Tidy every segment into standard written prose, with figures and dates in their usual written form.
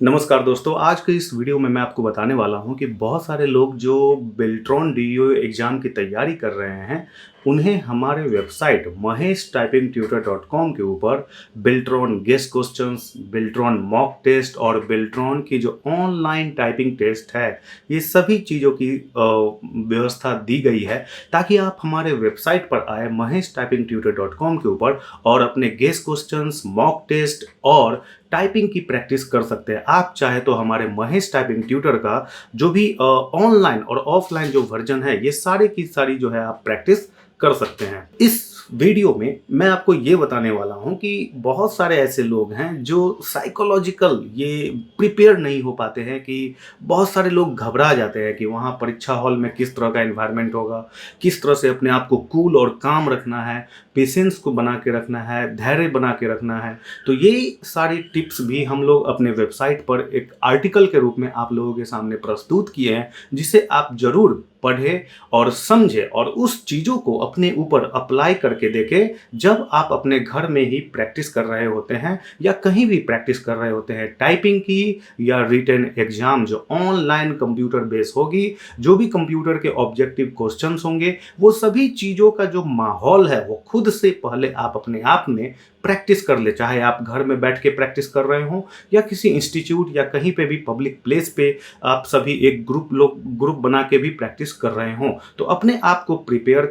नमस्कार दोस्तों, आज के इस वीडियो में मैं आपको बताने वाला हूं कि बहुत सारे लोग जो बिल्ट्रॉन डीओ एग्ज़ाम की तैयारी कर रहे हैं, उन्हें हमारे वेबसाइट mahesh-tutor.com के ऊपर बिल्ट्रॉन गेस क्वेश्चंस, बिल्ट्रॉन मॉक टेस्ट और बिल्ट्रॉन की जो ऑनलाइन टाइपिंग टेस्ट है, ये सभी चीज़ों की व्यवस्था दी गई है ताकि आप हमारे वेबसाइट पर आए mahesh-tutor.com के ऊपर और अपने गेस क्वेश्चंस, मॉक टेस्ट और टाइपिंग की प्रैक्टिस कर सकते हैं। आप चाहे तो हमारे महेश टाइपिंग ट्यूटर का जो भी ऑनलाइन और ऑफलाइन जो वर्जन है, ये सारी की सारी जो है आप प्रैक्टिस कर सकते हैं। इस वीडियो में मैं आपको ये बताने वाला हूं कि बहुत सारे ऐसे लोग हैं जो साइकोलॉजिकल ये प्रिपेयर नहीं हो पाते हैं कि बहुत सारे लोग घबरा जाते हैं कि वहाँ परीक्षा हॉल में किस तरह का एनवायरनमेंट होगा, किस तरह से अपने आप को कूल और काम रखना है, पेशेंस को बना के रखना है, धैर्य बना के रखना है। तो ये सारी टिप्स भी हम लोग अपने वेबसाइट पर एक आर्टिकल के रूप में आप लोगों के सामने प्रस्तुत किए हैं, जिसे आप ज़रूर पढ़ें और समझें और उस चीज़ों को अपने ऊपर अप्लाई करके देखें जब आप अपने घर में ही प्रैक्टिस कर रहे होते हैं या कहीं भी प्रैक्टिस कर रहे होते हैं, टाइपिंग की या रिटन एग्जाम जो ऑनलाइन कंप्यूटर बेस होगी, जो भी कंप्यूटर के ऑब्जेक्टिव क्वेश्चंस होंगे, वो सभी चीज़ों का जो माहौल है वो खुद से पहले आप अपने आप में प्रैक्टिस कर ले। चाहे आप घर में बैठ के प्रैक्टिस कर रहे हो या किसी इंस्टीट्यूट या कहीं पे भी पब्लिक प्लेस पे आप सभी एक ग्रुप बना के भी प्रैक्टिस कर रहे हो, तो अपने आप को प्रिपेयर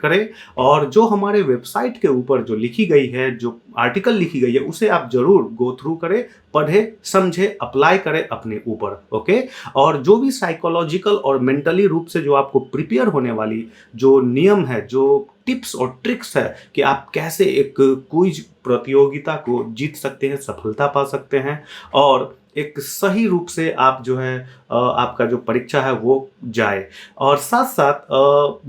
करें और जो हमारे वेबसाइट के ऊपर जो लिखी गई है, जो आर्टिकल लिखी गई है, उसे आप जरूर गो थ्रू करें, पढ़े, समझे, अप्लाई करें अपने ऊपर। ओके। और जो भी साइकोलॉजिकल और मेंटली रूप से जो आपको प्रिपेयर होने वाली जो नियम है, जो टिप्स और ट्रिक्स है कि आप कैसे एक क्विज प्रतियोगिता को जीत सकते हैं, सफलता पा सकते हैं और एक सही रूप से आप जो है आपका जो परीक्षा है वो जाए। और साथ साथ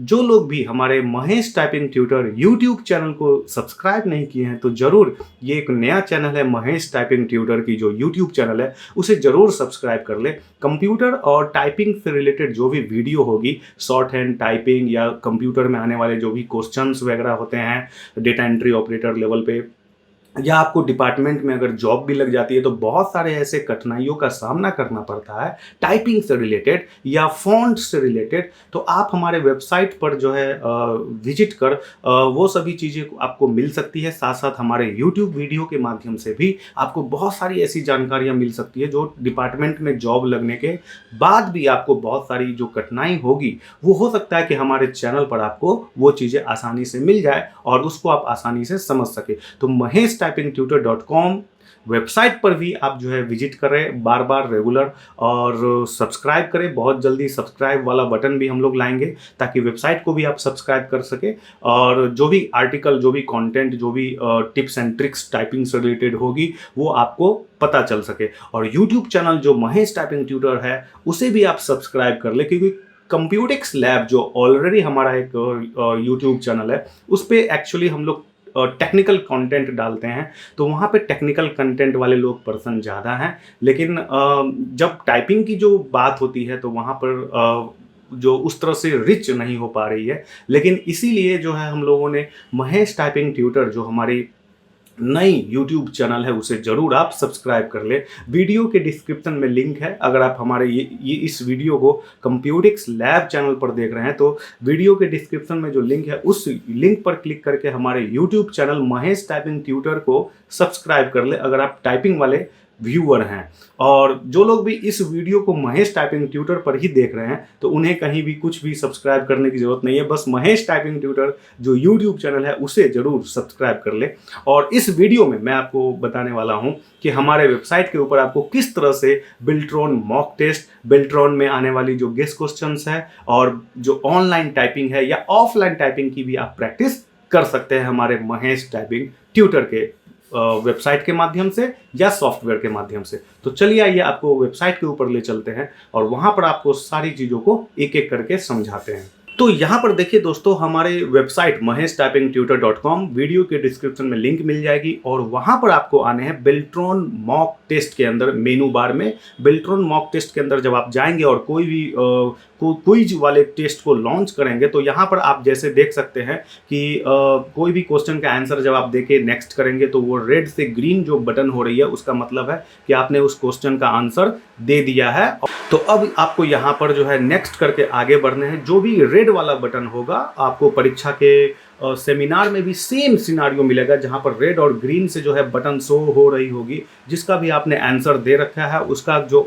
जो लोग भी हमारे Mahesh typing tutor YouTube channel को सब्सक्राइब नहीं किए हैं, तो ज़रूर, ये एक नया चैनल है महेश टाइपिंग ट्यूटर की जो यूट्यूब चैनल है, उसे ज़रूर सब्सक्राइब कर ले। कंप्यूटर और टाइपिंग से रिलेटेड जो भी वीडियो होगी, शॉर्ट हैंड टाइपिंग या कंप्यूटर में आने वाले जो भी क्वेश्चंस वगैरह होते हैं डेटा एंट्री ऑपरेटर लेवल पे, या आपको डिपार्टमेंट में अगर जॉब भी लग जाती है तो बहुत सारे ऐसे कठिनाइयों का सामना करना पड़ता है टाइपिंग से रिलेटेड या फॉन्ट से रिलेटेड, तो आप हमारे वेबसाइट पर जो है विजिट कर वो सभी चीज़ें आपको मिल सकती है। साथ साथ हमारे यूट्यूब वीडियो के माध्यम से भी आपको बहुत सारी ऐसी जानकारियाँ मिल सकती है जो डिपार्टमेंट में जॉब लगने के बाद भी आपको बहुत सारी जो कठिनाई होगी, वो हो सकता है कि हमारे चैनल पर आपको वो चीज़ें आसानी से मिल जाए और उसको आप आसानी से समझ सके। तो mahesh-tutor.com वेबसाइट पर भी आप जो है विजिट करें बार बार रेगुलर और सब्सक्राइब करें। बहुत जल्दी सब्सक्राइब वाला बटन भी हम लोग लाएंगे ताकि वेबसाइट को भी आप सब्सक्राइब कर सके और जो भी आर्टिकल, जो भी कंटेंट, जो भी टिप्स एंड ट्रिक्स टाइपिंग से रिलेटेड होगी, वो आपको पता चल सके। और यूट्यूब चैनल जो महेश टाइपिंग ट्यूटर है, उसे भी आप सब्सक्राइब कर ले, क्योंकि कंप्यूटिक्स लैब जो ऑलरेडी हमारा एक यूट्यूब चैनल है, उस पर एक्चुअली हम लोग टेक्निकल कंटेंट डालते हैं, तो वहाँ पे टेक्निकल कंटेंट वाले लोग पर्सन ज़्यादा हैं। लेकिन जब टाइपिंग की जो बात होती है तो वहाँ पर जो उस तरह से रिच नहीं हो पा रही है। लेकिन इसीलिए जो है हम लोगों ने महेश टाइपिंग ट्यूटर जो हमारी नई यूट्यूब चैनल है, उसे जरूर आप सब्सक्राइब कर ले। वीडियो के डिस्क्रिप्शन में लिंक है। अगर आप हमारे ये इस वीडियो को कंप्यूटिक्स लैब चैनल पर देख रहे हैं तो वीडियो के डिस्क्रिप्शन में जो लिंक है, उस लिंक पर क्लिक करके हमारे YouTube channel Mahesh typing tutor को सब्सक्राइब कर ले अगर आप टाइपिंग वाले व्यूअर हैं। और जो लोग भी इस वीडियो को महेश टाइपिंग ट्यूटर पर ही देख रहे हैं, तो उन्हें कहीं भी कुछ भी सब्सक्राइब करने की ज़रूरत नहीं है। बस महेश टाइपिंग ट्यूटर जो यूट्यूब चैनल है, उसे ज़रूर सब्सक्राइब कर ले। और इस वीडियो में मैं आपको बताने वाला हूं कि हमारे वेबसाइट के ऊपर आपको किस तरह से बिल्ट्रॉन मॉक टेस्ट, बिल्ट्रॉन में आने वाली जो गेस्ट क्वेश्चंस है और जो ऑनलाइन टाइपिंग है या ऑफलाइन टाइपिंग की भी आप प्रैक्टिस कर सकते हैं हमारे महेश टाइपिंग ट्यूटर के वेबसाइट के माध्यम से या सॉफ्टवेयर के माध्यम से। तो चलिए आइए आपको वेबसाइट के ऊपर ले चलते हैं और वहां पर आपको सारी चीज़ों को एक एक करके समझाते हैं। तो यहाँ पर देखिए दोस्तों, हमारे वेबसाइट mahesh-typingtutor.com, वीडियो के डिस्क्रिप्शन में लिंक मिल जाएगी और वहाँ पर आपको आने हैं बेल्ट्रॉन मॉक टेस्ट के अंदर। मेनू बार में बेल्ट्रॉन मॉक टेस्ट के अंदर जब आप जाएंगे और कोई भी क्विज वाले टेस्ट को लॉन्च करेंगे तो यहाँ पर आप जैसे देख सकते हैं कि कोई भी क्वेश्चन का आंसर जब आप देके नेक्स्ट करेंगे तो वो रेड से ग्रीन जो बटन हो रही है उसका मतलब है कि आपने उस क्वेश्चन का आंसर दे दिया है। तो अब आपको यहाँ पर जो है नेक्स्ट करके आगे बढ़ने हैं। जो भी रेड वाला बटन होगा आपको परीक्षा के सेमिनार में भी सेम सिनारियो मिलेगा, जहां पर रेड और ग्रीन से जो है बटन शो हो रही होगी। जिसका भी आपने आंसर दे रखा है उसका जो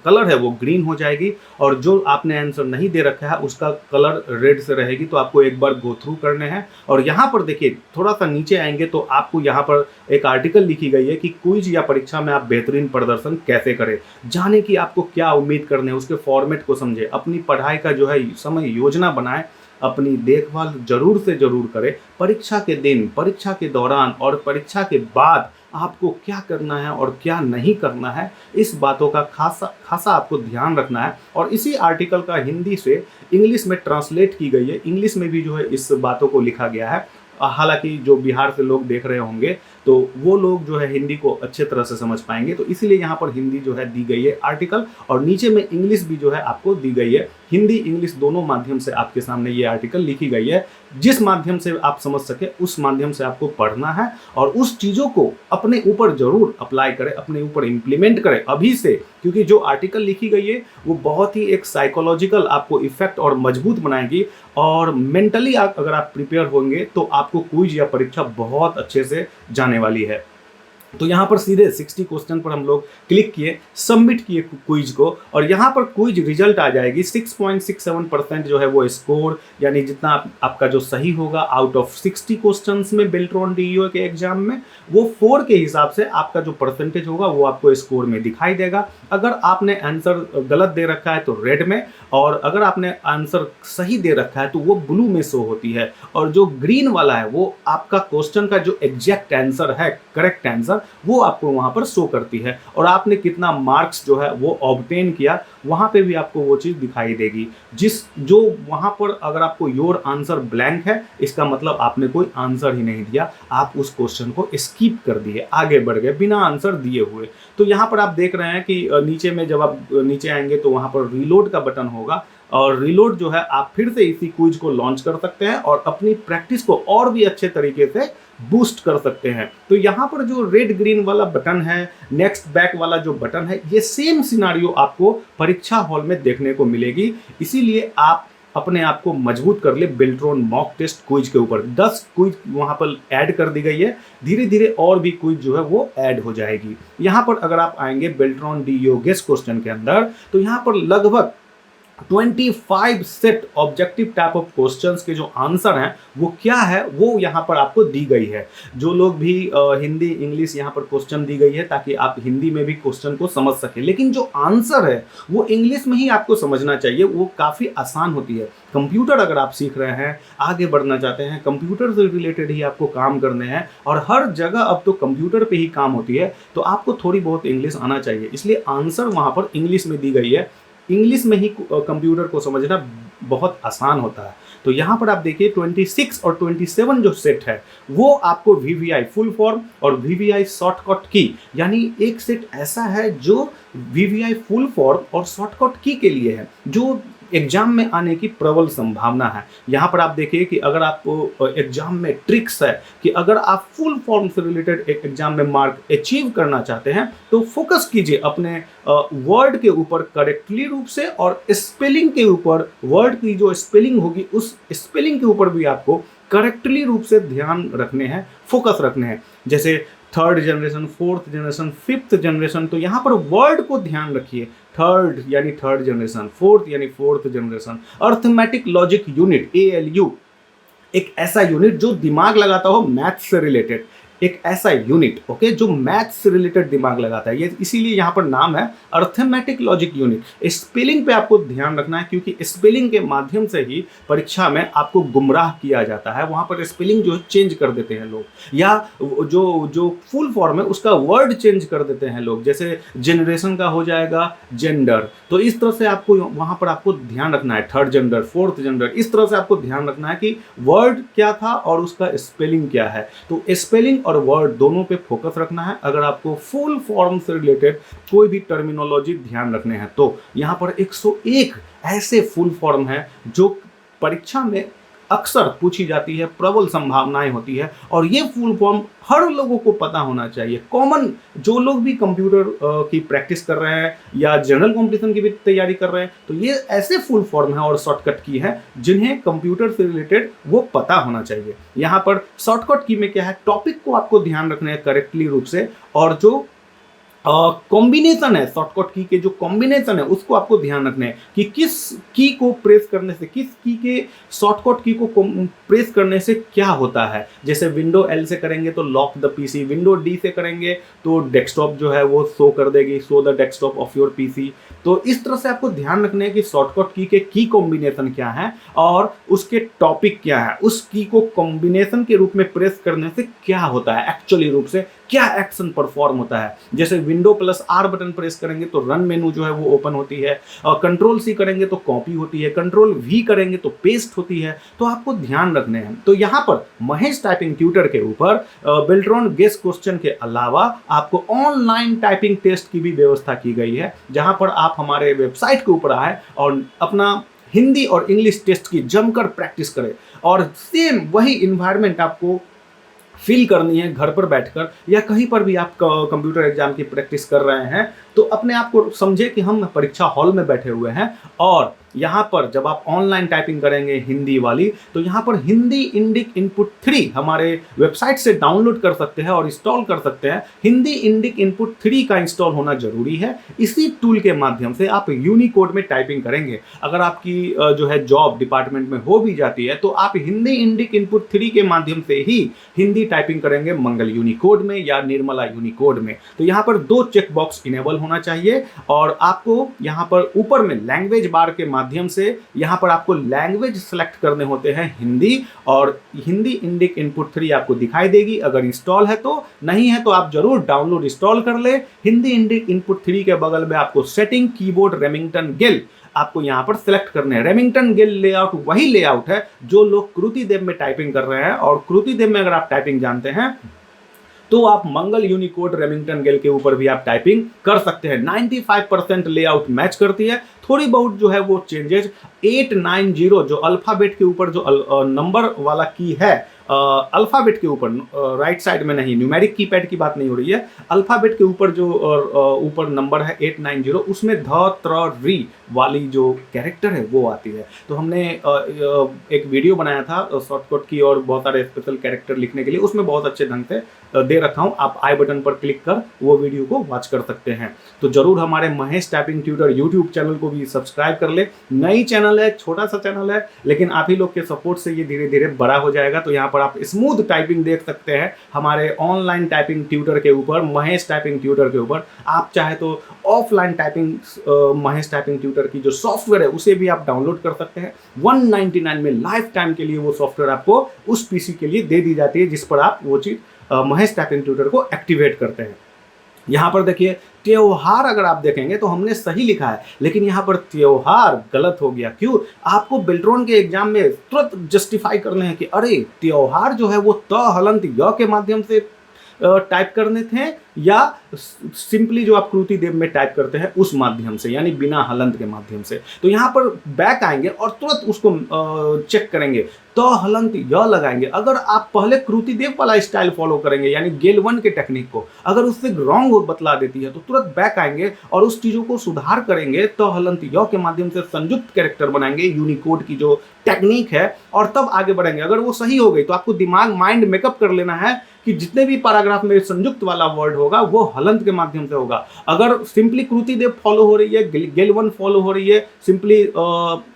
कलर है वो ग्रीन हो जाएगी और जो आपने आंसर नहीं दे रखा है उसका कलर रेड से रहेगी। तो आपको एक बार गो थ्रू करने हैं और यहाँ पर देखिए थोड़ा सा नीचे आएंगे तो आपको यहाँ पर एक आर्टिकल लिखी गई है कि क्विज या परीक्षा में आप बेहतरीन प्रदर्शन कैसे करें। जाने कि आपको क्या उम्मीद करने है, उसके फॉर्मेट को समझे, अपनी पढ़ाई का जो है समय योजना बनाए, अपनी देखभाल जरूर से जरूर करें। परीक्षा के दिन, परीक्षा के दौरान और परीक्षा के बाद आपको क्या करना है और क्या नहीं करना है, इस बातों का खासा आपको ध्यान रखना है। और इसी आर्टिकल का हिंदी से इंग्लिश में ट्रांसलेट की गई है। इंग्लिश में भी जो है इस बातों को लिखा गया है। हालांकि जो बिहार से लोग देख रहे होंगे तो वो लोग जो है हिंदी को अच्छे तरह से समझ पाएंगे, तो इसलिए यहाँ पर हिंदी जो है दी गई है आर्टिकल, और नीचे में इंग्लिश भी जो है आपको दी गई है। हिंदी इंग्लिश दोनों माध्यम से आपके सामने ये आर्टिकल लिखी गई है। जिस माध्यम से आप समझ सके उस माध्यम से आपको पढ़ना है और उस चीज़ों को अपने ऊपर जरूर अप्लाई करें, अपने ऊपर इम्प्लीमेंट करें अभी से, क्योंकि जो आर्टिकल लिखी गई है वो बहुत ही एक साइकोलॉजिकल आपको इफेक्ट और मजबूत बनाएगी। और मेंटली अगर आप प्रिपेयर होंगे तो आपको क्विज या परीक्षा बहुत अच्छे से जाने वाली है। तो यहाँ पर सीधे 60 क्वेश्चन पर हम लोग क्लिक किए, सबमिट किए क्विज को और यहाँ पर क्विज रिजल्ट आ जाएगी। 6.67% जो है वो स्कोर, यानी जितना आपका जो सही होगा आउट ऑफ 60 क्वेश्चंस में बेल्ट्रॉन डीईओ के एग्जाम में, वो 4 के हिसाब से आपका जो परसेंटेज होगा वो आपको स्कोर में दिखाई देगा। अगर आपने आंसर गलत दे रखा है तो रेड में, और अगर आपने आंसर सही दे रखा है तो वो ब्लू में शो होती है, और जो ग्रीन वाला है वो आपका क्वेश्चन का जो एग्जैक्ट आंसर है, करेक्ट आंसर, वो आपको वहां पर शो करती है। और आपने कितना मार्क्स जो है वो ऑब्टेन किया, वहां पे भी आपको वो चीज दिखाई देगी। जो वहां पर अगर आपको योर आंसर ब्लैंक है, इसका मतलब आपने कोई आंसर ही नहीं दिया, आप उस क्वेश्चन को स्किप कर दिए, आगे बढ़ गए बिना आंसर दिए हुए। तो यहाँ पर आप देख रहे हैं कि नीचे में जब आप नीचे आएंगे तो वहां पर रीलोड का बटन होगा, और रीलोड जो है आप फिर से इसी क्विज को लॉन्च कर सकते हैं और अपनी प्रैक्टिस को और भी अच्छे तरीके से बूस्ट कर सकते हैं। तो यहाँ पर जो रेड ग्रीन वाला बटन है, नेक्स्ट बैक वाला जो बटन है, ये सेम सिनारियो आपको परीक्षा हॉल में देखने को मिलेगी। इसीलिए आप अपने आप को मजबूत कर ले बेल्ट्रॉन मॉक टेस्ट क्विज के ऊपर। 10 क्विज वहां पर ऐड कर दी गई है, धीरे धीरे और भी क्विज जो है वो ऐड हो जाएगी। यहाँ पर अगर आप आएंगे बेल्ट्रॉन डीईओ गेस क्वेश्चन के अंदर, तो यहाँ पर लगभग 25 set objective type of questions के जो आंसर हैं वो क्या है वो यहाँ पर आपको दी गई है। जो लोग भी हिंदी इंग्लिश यहाँ पर क्वेश्चन दी गई है ताकि आप हिंदी में भी क्वेश्चन को समझ सकें, लेकिन जो आंसर है वो इंग्लिश में ही आपको समझना चाहिए, वो काफ़ी आसान होती है। कंप्यूटर अगर आप सीख रहे हैं, आगे बढ़ना चाहते हैं, कंप्यूटर से रिलेटेड ही आपको काम करने हैं और हर जगह अब तो कंप्यूटर पे ही काम होती है, तो आपको थोड़ी बहुत इंग्लिश आना चाहिए। इसलिए आंसर वहाँ पर इंग्लिश में दी गई है। इंग्लिश में ही कंप्यूटर को समझना बहुत आसान होता है। तो यहाँ पर आप देखिए 26 और 27 जो सेट है वो आपको VVI फुल फॉर्म और VVI शॉर्टकट की, यानी एक सेट ऐसा है जो VVI फुल फॉर्म और शॉर्टकट की के लिए है, जो एग्जाम में आने की प्रबल संभावना है। यहाँ पर आप देखिए कि अगर आपको एग्जाम में ट्रिक्स है कि अगर आप फुल फॉर्म से रिलेटेड एक एग्जाम में मार्क अचीव करना चाहते हैं तो फोकस कीजिए अपने वर्ड के ऊपर करेक्टली रूप से, और स्पेलिंग के ऊपर, वर्ड की जो स्पेलिंग होगी उस स्पेलिंग के ऊपर भी आपको करेक्टली रूप से ध्यान रखने हैं, फोकस रखने हैं। जैसे 3rd generation, 4th generation, 5th generation, तो यहाँ पर वर्ड को ध्यान रखिए। 3rd यानी 3rd जनरेशन, 4th यानी 4th generation. Arithmetic logic unit ALU, एक ऐसा यूनिट जो दिमाग लगाता हो मैथ्स से रिलेटेड। एक ऐसा यूनिट, ओके, जो मैथ से रिलेटेड दिमाग लगाता है। ये इसीलिए यहाँ पर नाम है अर्थमेटिक लॉजिक यूनिट। स्पेलिंग पे आपको ध्यान रखना है, क्योंकि स्पेलिंग के माध्यम से ही परीक्षा में आपको गुमराह किया जाता है। वहाँ पर स्पेलिंग जो है चेंज कर देते हैं लोग, या जो जो फुल फॉर्म है उसका वर्ड चेंज कर देते हैं लोग, जैसे जनरेशन का हो जाएगा जेंडर। तो इस तरह से आपको वहाँ पर आपको ध्यान रखना है, थर्ड जेंडर, फोर्थ जेंडर, इस तरह से आपको ध्यान रखना है कि वर्ड क्या था और उसका स्पेलिंग क्या है। तो स्पेलिंग और वर्ड दोनों पे फोकस रखना है अगर आपको फुल फॉर्म से रिलेटेड कोई भी टर्मिनोलॉजी ध्यान रखने हैं। तो यहाँ पर 101 ऐसे फुल फॉर्म है जो परीक्षा में अक्सर पूछी जाती है, प्रबल संभावनाएं होती है, और ये फुल फॉर्म हर लोगों को पता होना चाहिए। कॉमन जो लोग भी कंप्यूटर की प्रैक्टिस कर रहे हैं या जनरल कॉम्पिटिशन की भी तैयारी कर रहे हैं, तो ये ऐसे फुल फॉर्म है और शॉर्टकट की है जिन्हें कंप्यूटर से रिलेटेड वो पता होना चाहिए। यहाँ पर शॉर्टकट की में क्या है, टॉपिक को आपको ध्यान रखना है करेक्टली रूप से, और जो कॉम्बिनेशन है, शॉर्टकट की के जो कॉम्बिनेशन है उसको आपको ध्यान रखना है कि किस की को प्रेस करने से, किस की के शॉर्टकट की को प्रेस करने से क्या होता है। जैसे विंडो एल से करेंगे तो lock the PC, window D से करेंगे तो डेस्कटॉप जो है वो शो कर देगी, show the desktop of your PC. तो इस तरह से आपको ध्यान रखना है कि शॉर्टकट की के की कॉम्बिनेशन क्या है और उसके टॉपिक क्या है, उस की को कॉम्बिनेशन के रूप में प्रेस करने से क्या होता है, एक्चुअली रूप से क्या एक्शन परफॉर्म होता है। जैसे window plus are button press करेंगे तो रन मेनू जो है वो ओपन होती है, और कंट्रोल सी करेंगे तो कॉपी होती है, कंट्रोल वी करेंगे तो पेस्ट होती है। तो आपको ध्यान रखने हैं। तो यहाँ पर महेश टाइपिंग ट्यूटर के ऊपर बिल्ट्रॉन गेस क्वेश्चन के अलावा आपको ऑनलाइन टाइपिंग टेस्ट की भी व्यवस्था की गई है, जहां पर आप हमारे वेबसाइट के ऊपर आए और अपना हिंदी और इंग्लिश टेस्ट की जमकर प्रैक्टिस करें, और सेम वही इन्वायरमेंट आपको फील करनी है घर पर बैठकर, या कहीं पर भी आप कंप्यूटर एग्जाम की प्रैक्टिस कर रहे हैं तो अपने आप को समझे कि हम परीक्षा हॉल में बैठे हुए हैं। और यहाँ पर जब आप ऑनलाइन टाइपिंग करेंगे हिंदी वाली, तो यहाँ पर हिंदी इंडिक इनपुट 3 हमारे वेबसाइट से डाउनलोड कर सकते हैं और इंस्टॉल कर सकते हैं। हिंदी इंडिक इनपुट 3 का इंस्टॉल होना जरूरी है। इसी टूल के माध्यम से आप यूनिकोड में टाइपिंग करेंगे। अगर आपकी जो है जॉब डिपार्टमेंट में हो भी जाती है तो आप हिंदी इंडिक इनपुट 3 के माध्यम से ही हिंदी टाइपिंग करेंगे, मंगल यूनिकोड में या निर्मला यूनिकोड में। तो यहाँ पर 2 चेक बॉक्स इनेबल होना चाहिए, और आपको यहाँ पर ऊपर में लैंग्वेज बार के माध्यम से यहाँ पर आपको लैंग्वेज सेलेक्ट करने होते हैं हिंदी, और हिंदी इंडिक इनपुट 3 आपको दिखाई देगी अगर इंस्टॉल है तो। नहीं है तो आप जरूर डाउनलोड इंस्टॉल कर ले। हिंदी इंडिक इनपुट 3 के बगल में आपको सेटिंग कीबोर्ड रेमिंगटन गिल आपको यहाँ पर सिलेक्ट करने हैं। रेमिंगटन गिल लेआउट वही लेआउट है जो लोग कृतिदेव में टाइपिंग कर रहे हैं, और कृतिदेव में अगर आप टाइपिंग जानते हैं तो आप मंगल यूनिकोड रेमिंगटन गिल के ऊपर भी आप टाइपिंग कर सकते हैं। 95% लेआउट मैच करती है। थोड़ी बहुत जो है वो चेंजेस 890 जो अल्फाबेट के ऊपर जो नंबर वाला की है, अल्फाबेट के ऊपर राइट साइड में नहीं, न्यूमेरिक कीपैड की बात नहीं हो रही है, अल्फाबेट के ऊपर जो ऊपर नंबर है 890, उसमें ध त्र री वाली जो कैरेक्टर है वो आती है। तो हमने एक वीडियो बनाया था शॉर्टकट की और बहुत सारे स्पेशल कैरेक्टर लिखने के लिए, उसमें बहुत अच्छे ढंग से दे रखा हूँ। आप आई बटन पर क्लिक कर वो वीडियो को वॉच कर सकते हैं। तो जरूर हमारे Mahesh typing tutor YouTube channel को भी सब्सक्राइब कर ले। नई चैनल है, छोटा सा चैनल है, लेकिन आप ही लोग के सपोर्ट से ये धीरे धीरे बड़ा हो जाएगा। तो यहाँ पर आप स्मूथ टाइपिंग देख सकते हैं हमारे ऑनलाइन टाइपिंग ट्यूटर के ऊपर, महेश टाइपिंग ट्यूटर के ऊपर। आप चाहे तो offline typing Mahesh typing tutor की जो सॉफ्टवेयर है उसे भी आप डाउनलोड कर सकते हैं। 199 में लाइफ टाइम के लिए वो सॉफ्टवेयर आपको उस पीसी के लिए दे दी जाती है जिस पर आप वो चीज महेश टाइपिंग ट्यूटर को एक्टिवेट करते हैं। यहाँ पर देखिए त्योहार अगर आप देखेंगे तो हमने सही लिखा है, लेकिन यहाँ पर त्योहार गलत हो गया। क्यों? आपको बिल्ट्रॉन के एग्जाम में तुरंत जस्टिफाई करने हैं कि अरे त्योहार जो है वो त हलंत य के माध्यम से टाइप करने थे, या सिंपली जो आप कृतिदेव में टाइप करते हैं उस माध्यम से, यानी बिना हलंत के माध्यम से। तो यहाँ पर बैक आएंगे और तुरंत उसको चेक करेंगे, तो हलंत य लगाएंगे। अगर आप पहले कृतिदेव वाला स्टाइल फॉलो करेंगे, यानी गेल 1 के टेक्निक को, अगर उससे रॉन्ग बतला देती है तो तुरंत बैक आएंगे और उस चीज़ों को सुधार करेंगे, तो हलंत य के माध्यम से संयुक्त कैरेक्टर बनाएंगे, यूनिकोड की जो टेक्निक है, और तब आगे बढ़ेंगे। अगर वो सही हो गई तो आपको दिमाग माइंड मेकअप कर लेना है कि जितने भी पैराग्राफ में संयुक्त वाला वर्ड होगा वो हलंत के माध्यम से होगा। अगर सिंपली कृति देव फॉलो हो रही है, गेलवन फॉलो हो रही है, सिंपली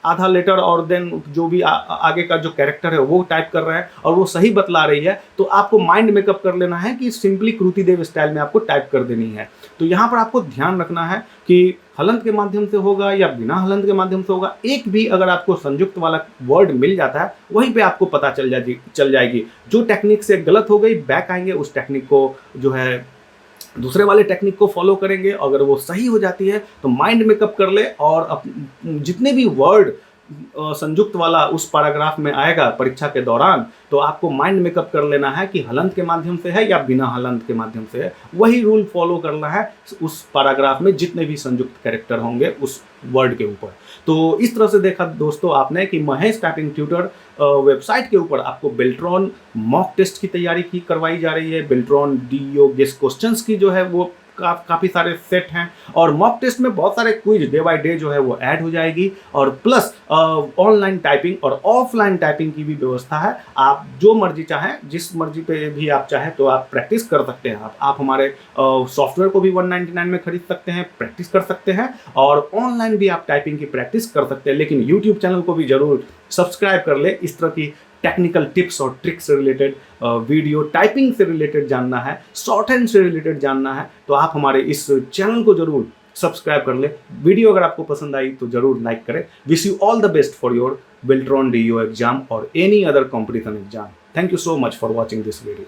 आधा लेटर और देन जो भी आगे का जो कैरेक्टर है वो टाइप कर रहे हैं और वो सही बतला रही है, तो आपको माइंड मेकअप कर लेना है कि सिंपली कृति देव स्टाइल में आपको टाइप कर देनी है। तो यहाँ पर आपको ध्यान रखना है कि हलंत के माध्यम से होगा या बिना हलंत के माध्यम से होगा, एक भी अगर आपको संयुक्त वाला वर्ड मिल जाता है वहीं पे आपको पता चल जाएगी। जो टेक्निक से गलत हो गई बैक आएंगे, उस टेक्निक को जो है दूसरे वाले टेक्निक को फॉलो करेंगे, अगर वो सही हो जाती है तो माइंड मेकअप कर ले और जितने भी वर्ड संयुक्त वाला उस पैराग्राफ में आएगा परीक्षा के दौरान, तो आपको माइंड मेकअप कर लेना है कि हलंत के माध्यम से है या बिना हलंत के माध्यम से है। वही रूल फॉलो करना है उस पैराग्राफ में जितने भी संयुक्त कैरेक्टर होंगे उस वर्ड के ऊपर। तो इस तरह से देखा दोस्तों आपने कि महेश टाइपिंग ट्यूटर वेबसाइट के ऊपर आपको बेल्ट्रॉन मॉक टेस्ट की तैयारी करवाई जा रही है। बेल्ट्रॉन डीईओ गेस्ट क्वेश्चंस की जो है वो काफ़ी सारे सेट हैं और मॉक टेस्ट में बहुत सारे क्विज डे बाय डे जो है वो ऐड हो जाएगी और प्लस ऑनलाइन टाइपिंग और ऑफलाइन टाइपिंग की भी व्यवस्था है। आप जो मर्जी चाहें, जिस मर्जी पे भी आप चाहें तो आप प्रैक्टिस कर सकते हैं। आप हमारे सॉफ्टवेयर को भी 199 में खरीद सकते हैं, प्रैक्टिस कर सकते हैं और ऑनलाइन भी आप टाइपिंग की प्रैक्टिस कर सकते हैं। लेकिन यूट्यूब चैनल को भी जरूर सब्सक्राइब कर ले। इस तरह की टेक्निकल टिप्स और ट्रिक्स से रिलेटेड वीडियो, टाइपिंग से रिलेटेड जानना है, शॉर्ट हैंड से रिलेटेड जानना है तो आप हमारे इस चैनल को जरूर सब्सक्राइब कर ले। वीडियो अगर आपको पसंद आई तो जरूर लाइक करें। Wish you all the best for your Beltron DEO exam और any other competition exam. Thank you so much for watching this video.